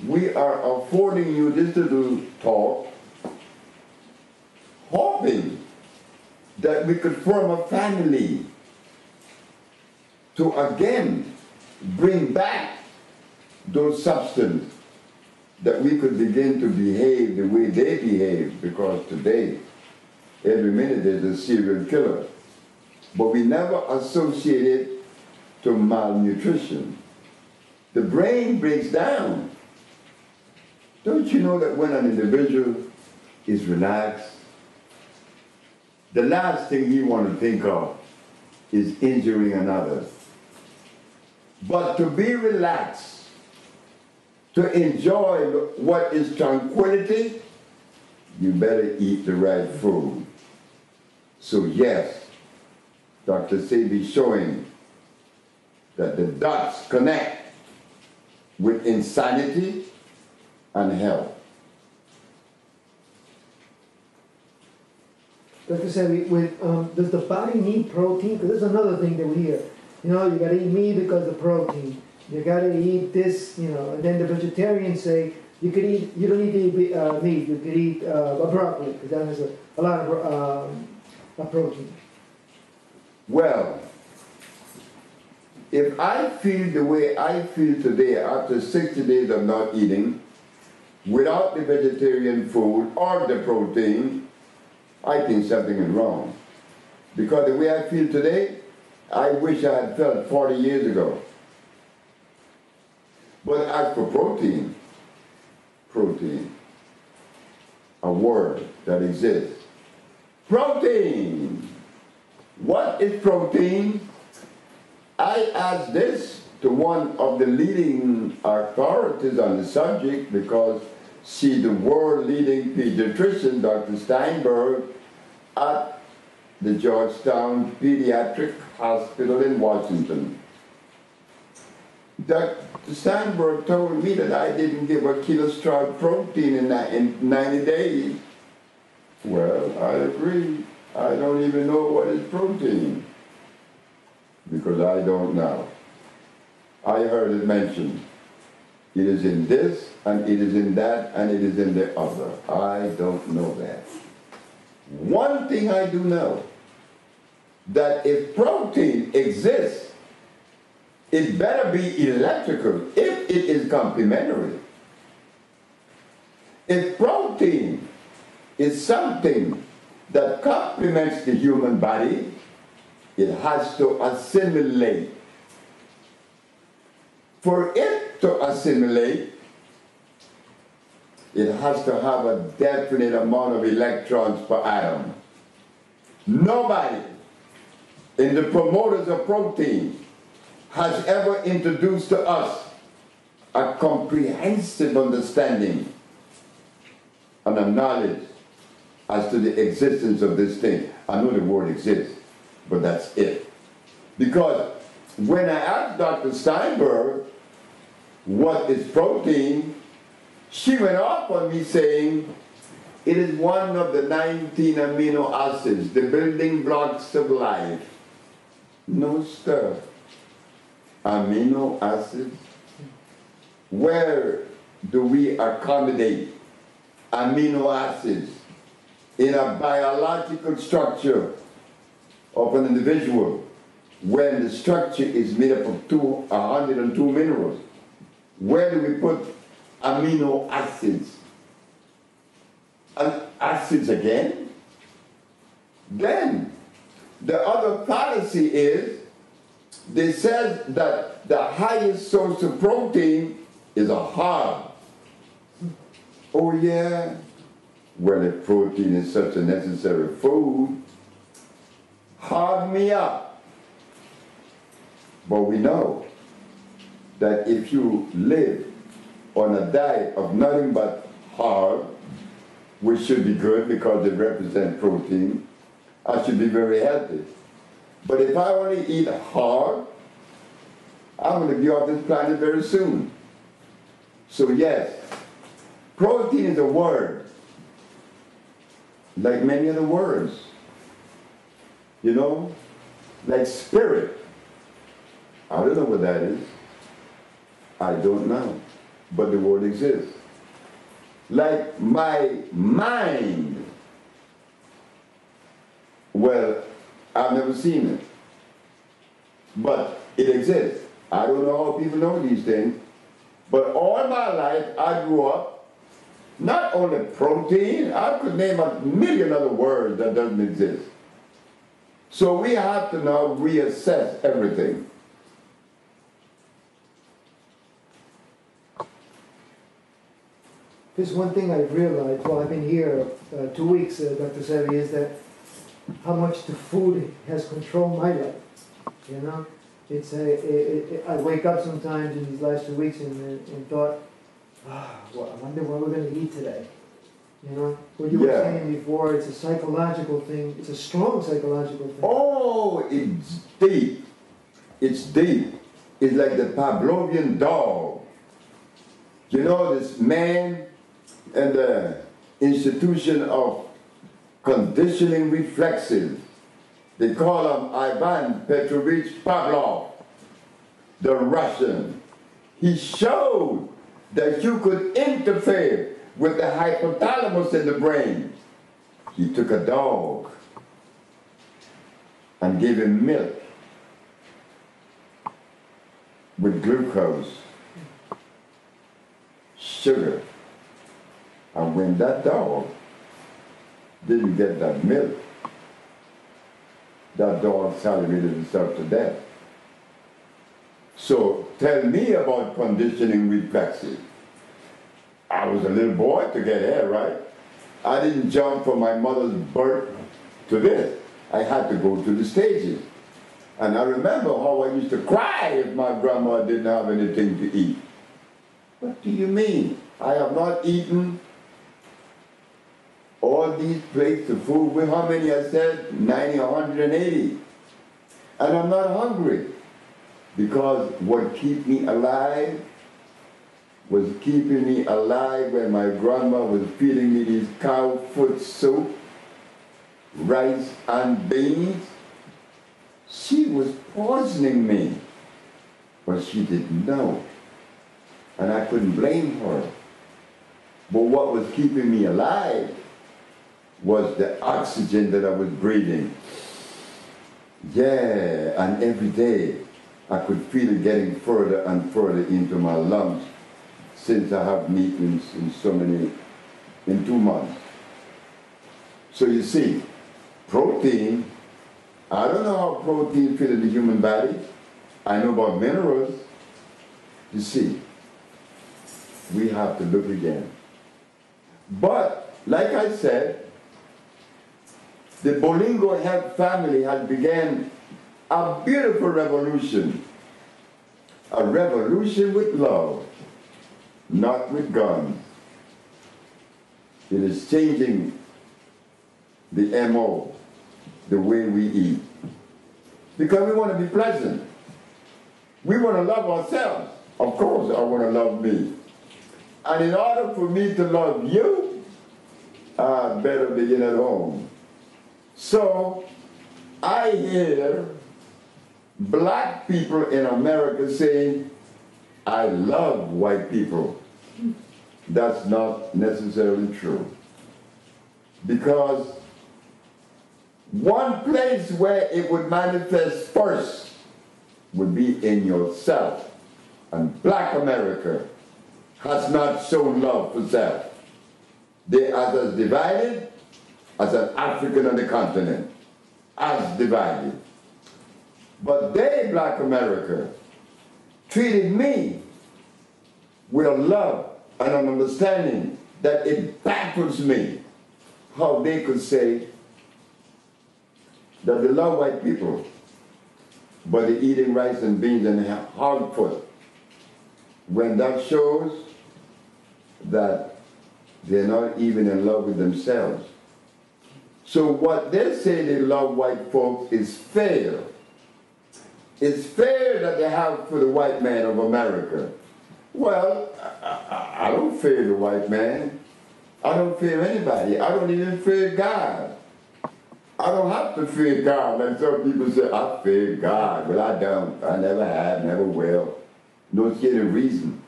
we are affording you this little talk, hoping that we could form a family to again bring back those substances, that we could begin to behave the way they behave, because today, every minute there's a serial killer. But we never associate it to malnutrition. The brain breaks down. Don't you know that when an individual is relaxed, the last thing he wants to think of is injuring another. But to be relaxed, to enjoy what is tranquility, you better eat the right food. So yes, Dr. Sebi showing that the dots connect with insanity and health. Dr. Sebi, does the body need protein? Because that's another thing that we hear. You know, you got to eat meat because of protein. You got to eat this, you know. And then the vegetarians say you don't need to eat meat. You could eat a broccoli because that has a lot of protein. Well, if I feel the way I feel today after 60 days of not eating, without the vegetarian food or the protein, I think something is wrong. Because the way I feel today, I wish I had felt 40 years ago. But as for protein, a word that exists. Protein! What is protein? I asked this to one of the leading authorities on the subject because she's the world leading pediatrician, Dr. Steinberg, at the Georgetown Pediatric Hospital in Washington. Dr. Steinberg told me that I didn't give a kilo of protein in 90 days. Well, I agree. I don't even know what is protein, because I don't know. I heard it mentioned. It is in this, and it is in that, and it is in the other. I don't know that. One thing I do know, that if protein exists, it better be electrical if it is complementary. If protein is something that complements the human body, it has to assimilate. For it to assimilate, it has to have a definite amount of electrons per atom. Nobody in the promoters of protein has ever introduced to us a comprehensive understanding and a knowledge as to the existence of this thing. I know the word exists, but that's it. Because when I asked Dr. Steinberg what is protein, she went off on me saying it is one of the 19 amino acids, the building blocks of life. No, sir. Amino acids? Where do we accommodate amino acids in a biological structure of an individual when the structure is made up of 102 minerals? Where do we put amino acids? And acids again? Then, the other fallacy is, they said that the highest source of protein is a hog. Oh yeah? Well, if protein is such a necessary food, hog me up. But we know that if you live on a diet of nothing but hog, which should be good because they represent protein, I should be very healthy. But if I only eat hog, I'm going to be off this planet very soon. So yes, protein is a word, like many other words. You know, like spirit. I don't know what that is. I don't know. but the word exists. Like my mind, well, I've never seen it, but it exists. I don't know how people know these things, but all my life I grew up, not only protein, I could name a million other words that doesn't exist. So we have to now reassess everything. There's one thing I've realized while I've been here 2 weeks, Dr. Sebi, is that how much the food has controlled my life. You know, it's I wake up sometimes in these last 2 weeks and thought, well, I wonder what we're going to eat today. You know, what you were saying before, it's a psychological thing. It's a strong psychological thing. Oh, it's deep. It's deep. It's like the Pavlovian dog. You know, this man and the institution of conditioning reflexes. They call him Ivan Petrovich Pavlov, the Russian. He showed that you could interfere with the hypothalamus in the brain. He took a dog and gave him milk with glucose, sugar. And when that dog didn't get that milk, that dog salivated himself to death. So tell me about conditioning reflexes. I was a little boy to get here, right? I didn't jump from my mother's birth to this. I had to go through the stages. And I remember how I used to cry if my grandma didn't have anything to eat. What do you mean? I have not eaten all these plates of food. With how many I said? 90, 180. And I'm not hungry. Because what kept me alive was keeping me alive when my grandma was feeding me these cow foot soup, rice and beans. She was poisoning me, but she didn't know. And I couldn't blame her. But what was keeping me alive was the oxygen that I was breathing. Yeah, and every day I could feel it getting further and further into my lungs since I have meetings in 2 months. So you see, protein, I don't know how protein fit in the human body. I know about minerals. You see, we have to look again. But, like I said, the Bolingo Health family has began a beautiful revolution. A revolution with love, not with guns. It is changing the MO, the way we eat. Because we want to be pleasant. We want to love ourselves. Of course, I want to love me. And in order for me to love you, I better begin at home. So, I hear black people in America saying, I love white people. That's not necessarily true. Because one place where it would manifest first would be in yourself. And black America has not shown love for self. They are as divided as an African on the continent, as divided. But they, black America, treated me with a love and an understanding that it baffles me how they could say that they love white people, but they're eating rice and beans and hog foot, when that shows that they're not even in love with themselves. So what they say they love white folks is fair. It's fair that they have for the white man of America. Well, I don't fear the white man. I don't fear anybody. I don't even fear God. I don't have to fear God. Like some people say, I fear God. Well, I don't. I never have, never will. No scared of reason.